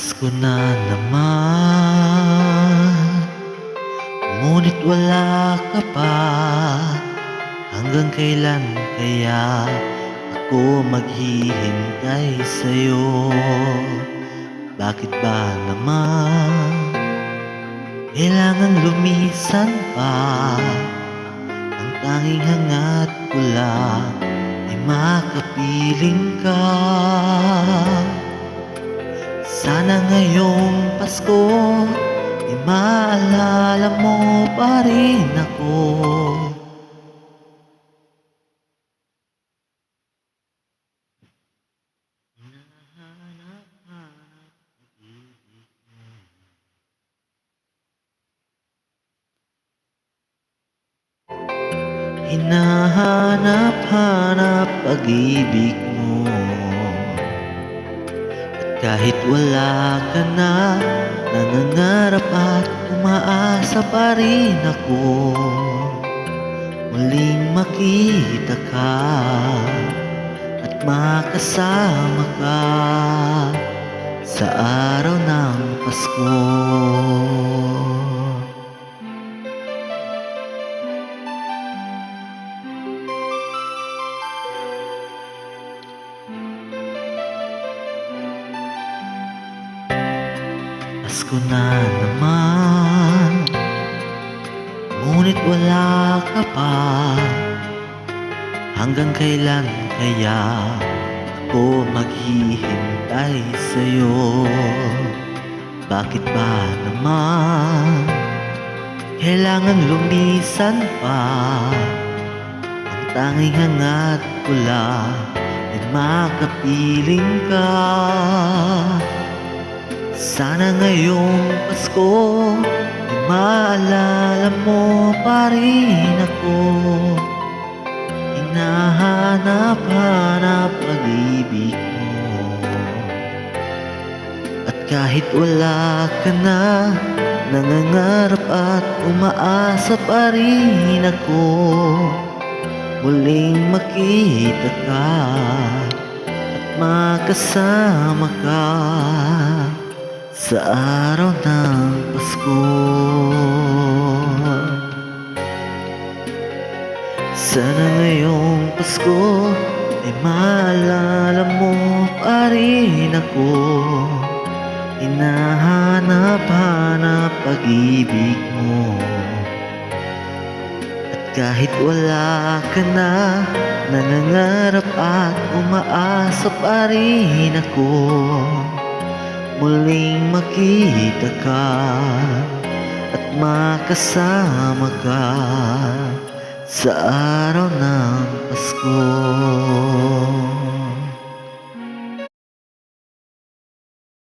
Pasko na naman, ngunit wala ka pa. Hanggang kailan kaya ako maghihintay sa'yo? Bakit ba naman kailangan lumisan pa? Ang tanging hangat ko lang ay makapiling ka. Sana ngayong Pasko ay maalala mo pa rin ako. Hinahanap-hanap pag-ibig mo, at kahit wala ka na, nangangarap at umaasa pa rin ako. Muling makita ka at makasama ka sa araw ng Pasko. Pasko na naman, ngunit wala ka pa. Hanggang kailan kaya ako maghihintay sa'yo? Bakit ba naman kailangan lumisan pa? Ang tanging hangat ko lang ay makapiling ka. Sana ngayong Pasko ay maalala mo pa rin ako. Hinahanap-hanap pag-ibig mo, at kahit wala ka na, nangangarap at umaasa pa rin ako. Muling makita ka at makasama ka sa araw ng Pasko. Sana ngayong Pasko ay maalala mo pa rin ako. Hinahanap-hanap pag-ibig mo, at kahit wala ka na, nangangarap at umaasa pa rin ako. Muling makita ka at makasama ka sa araw ng Pasko.